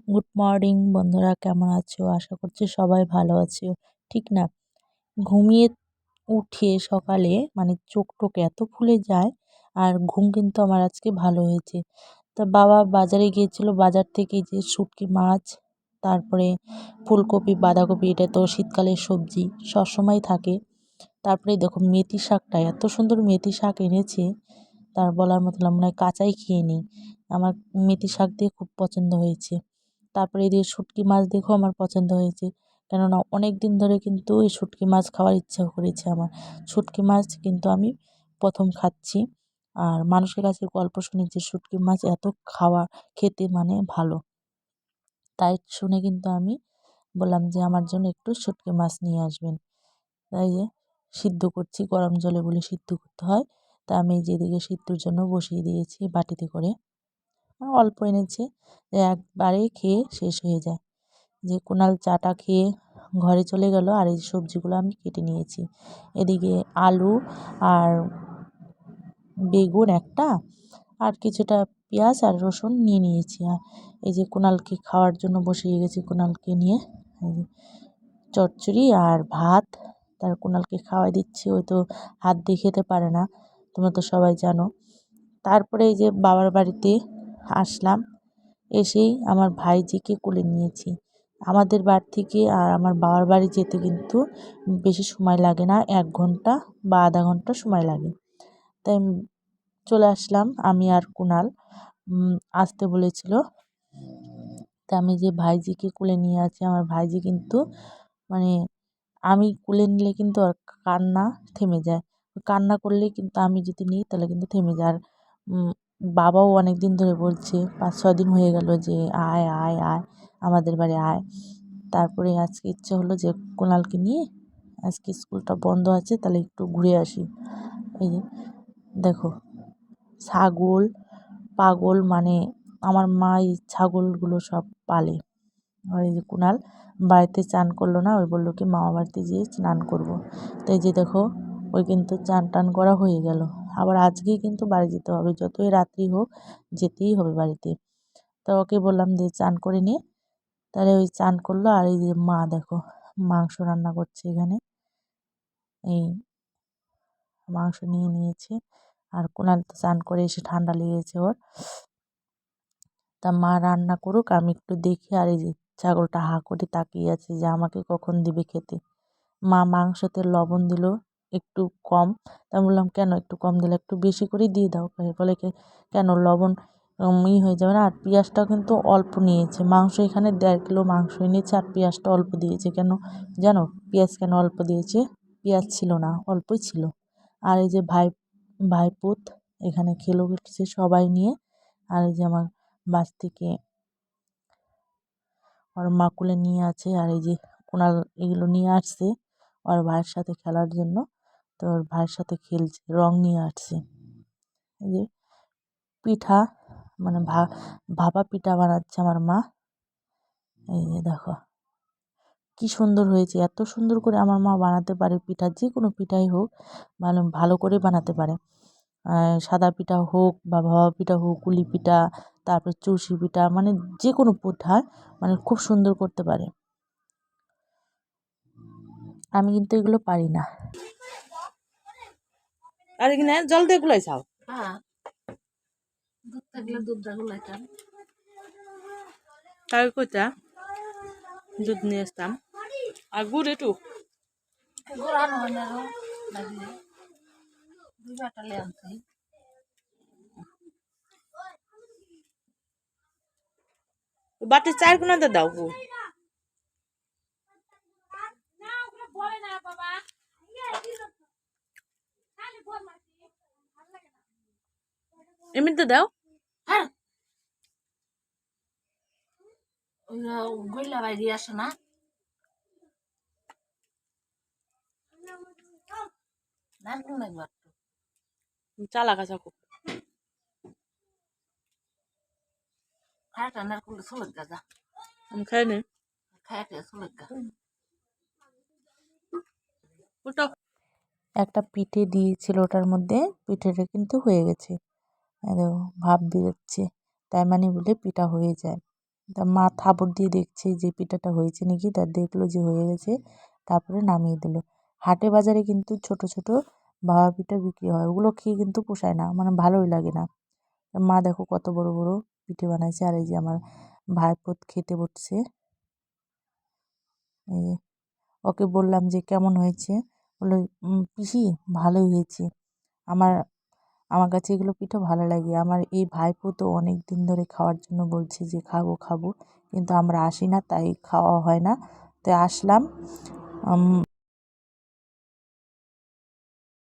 Good morning বন্ধুরা, কেমন আছো? আশা করছি সবাই ভালো আছো। ঠিক না? ঘুমিয়ে উঠে সকালে মানে চোখ টোক এত ফুলে যায়, আর ঘুম কিন্তু আমার আজকে ভালো হয়েছে। তা বাবা বাজারে গিয়েছিল, বাজার থেকে যে শুটকি মাছ, তারপরে ফুলকপি বাঁধাকপি, এটা তো শীতকালের সবজি সবসময় থাকে। তারপরে দেখো মেথি শাকটা, এত সুন্দর মেথি শাক এনেছে, তার বলার মতো না, মনে হয় কাঁচাই খেয়ে নিই। আমার মেথি শাক দিয়ে খুব পছন্দ হয়েছে। তারপরে এই যে শুটকি মাছ দেখো আমার পছন্দ হয়েছে, কেননা অনেক দিন ধরে কিন্তু এই শুটকি মাছ খাওয়ার ইচ্ছা করেছে আমার। শুটকি মাছ কিন্তু আমি প্রথম খাচ্ছি, আর মানুষের কাছে গল্প শুনি যে শুটকি মাছ এত খেতে মানে ভালো। তাই শুনে কিন্তু আমি বললাম যে আমার জন্য একটু শুটকি মাছ নিয়ে আসবেন। তাই যে সিদ্ধ করছি, গরম জলে বলে সিদ্ধ করতে হয়। তা আমি যেদিকে সিদ্ধর জন্য বসিয়ে দিয়েছি বাটিতে করে। অল্প এনেছে, যে একবারে খেয়ে শেষ হয়ে যায়। যে কুনাল চাটা খেয়ে ঘরে চলে গেল, আর এই সবজিগুলো আমি কেটে নিয়েছি। এদিকে আলু আর বেগুন একটা, আর কিছুটা পেঁয়াজ আর রসুন নিয়ে নিয়েছি। আর এই যে কুনালকে খাওয়ার জন্য বসিয়ে গেছি, কুনালকে নিয়ে চচ্চড়ি আর ভাত, তার কুনালকে খাওয়াই দিচ্ছি। ওই তো হাত দিয়ে খেতে পারে না, তোমরা তো সবাই জানো। তারপরে এই যে বাবার বাড়িতে আসলাম, এসেই আমার ভাইজিকে কোলে নিয়েছি। আমাদের বাড়ি থেকে আর আমার বাবার বাড়ি যেতে কিন্তু বেশি সময় লাগে না, 1 ঘন্টা বা আধা ঘন্টা সময় লাগে। তাই চলে আসলাম আমি আর কুনাল। আসতে বলেছিল, তা আমি যে ভাইজিকে কোলে নিয়ে আছি, আমার ভাইজি কিন্তু মানে আমি কোলে নিলে কিন্তু আর কান্না থেমে যায়। কান্না করলে কিন্তু আমি যদি নিই তাহলে কিন্তু থেমে যায়। আর বাবাও অনেক দিন ধরে বলছে, 5-6 দিন হয়ে গেল যে আয় আয় আয় আমাদের বাড়ি আয়। তারপরে আজকে ইচ্ছে হলো যে কুণালকে নিয়ে, আজকে স্কুলটা বন্ধ আছে, তাহলে একটু ঘুরে আসি। এই যে দেখো ছাগল পাগল, মানে আমার মা এই ছাগলগুলো সব পালে। আর এই যে কুণাল বাড়িতে চান করলো না, ওই বললো কি মামা বাড়িতে যেয়ে স্নান করবো। তো এই যে দেখো ওই কিন্তু চান টান করা হয়ে গেল। আবার আজকেই কিন্তু বাড়ি যেতে হবে, যতই রাত্রি হোক যেতেই হবে বাড়িতে। তো ওকে বললাম যে চান করে নিয়ে, তাহলে ওই চান করলো। আর এই যে মা দেখো মাংস রান্না করছে এখানে, এই মাংস নিয়ে নিয়েছে। আর কুণাল তো চান করে এসে ঠান্ডা লেগেছে ওর। তা মা রান্না করুক, আমি একটু দেখি। আর এই যে ছাগলটা হা করে তাকিয়ে আছে যে আমাকে কখন দিবে খেতে। মা মাংসতে লবণ দিল একটু কম। তা বললাম কেন একটু কম দিলে, একটু বেশি করেই দিয়ে দাও। বলে কেন লবণ হয়ে যাবে না। আর পেঁয়াজটাও কিন্তু অল্প নিয়েছে, মাংস এখানে 1.5 কিলো মাংস এনেছে, আর পেঁয়াজটা অল্প দিয়েছে। কেন জানো পেঁয়াজ কেন অল্প দিয়েছে? পেঁয়াজ ছিল না, অল্পই ছিল। আর এই যে ভাইপুত এখানে খেলো উঠছে সবাই নিয়ে। আর এই যে আমার বাস থেকে ওর মা কোলে নিয়ে আছে। আর এই যে কুণাল এগুলো নিয়ে আসছে ওর ভাইয়ের সাথে খেলার জন্য। তো ওর ভাইয়ের সাথে খেলছে, রং নিয়ে আসছে। এই যে পিঠা, মানে ভাপা পিঠা বানাচ্ছে আমার মা। এই যে দেখো কি সুন্দর হয়েছে, এত সুন্দর করে আমার মা বানাতে পারে পিঠা, যে কোনো পিঠাই হোক ভালো ভালো করে বানাতে পারে। সাদা পিঠা হোক বা ভাপা পিঠা হোক, কুলি পিঠা, তারপর চুষি পিঠা, মানে যে কোনো পিঠা মানে খুব সুন্দর করতে পারে। আমি কিন্তু এগুলো পারি না। আর এখানে জল দিয়ে গুলাই খাও। হ্যাঁ, দুধ থাকলে দুধটা গুলাইতাম। তাই কইতা দুধ নিয়ে আসতাম, আর গুড় একটু গুড় আনো না লাগিয়ে 2 বাটালে আনছি। বাটি 4 কোনাতে দাও গো। এমনিতে দাও। হ্যাঁ, গইলা বাইরে আসে না। চালাক আছে খুব। আমি খাই নি। একটা পিঠে দিয়েছিল, ওটার মধ্যে পিঠেটা কিন্তু হয়ে গেছে, দেখো ভাপ বেরোচ্ছে, তাই মানে বলে পিঠা হয়ে যায়। তা মা থাপড় দিয়ে দেখছে যে পিঠাটা হয়েছে নাকি, তা দেখলো যে হয়ে গেছে, তারপরে নামিয়ে দিল। হাটে বাজারে কিন্তু ছোট ছোট ভাপা পিঠা বিক্রি হয়, ওগুলো খেয়ে কিন্তু পোষায় না, মানে ভালোই লাগে না। মা দেখো কত বড় বড় পিঠে বানাইছে, আর এই যে আমার ভাইপো খেতে বসছে। এই ওকে বললাম যে কেমন হয়েছে, বললো পিসি ভালোই হয়েছে। আমার আমার কাছে এগুলো পিঠা ভালো লাগে। আমার এই ভাইপো তো অনেক দিন ধরে খাওয়ার জন্য বলছে যে খাবো খাবো, কিন্তু আমরা আসি না তাই খাওয়া হয় না। তাই আসলাম।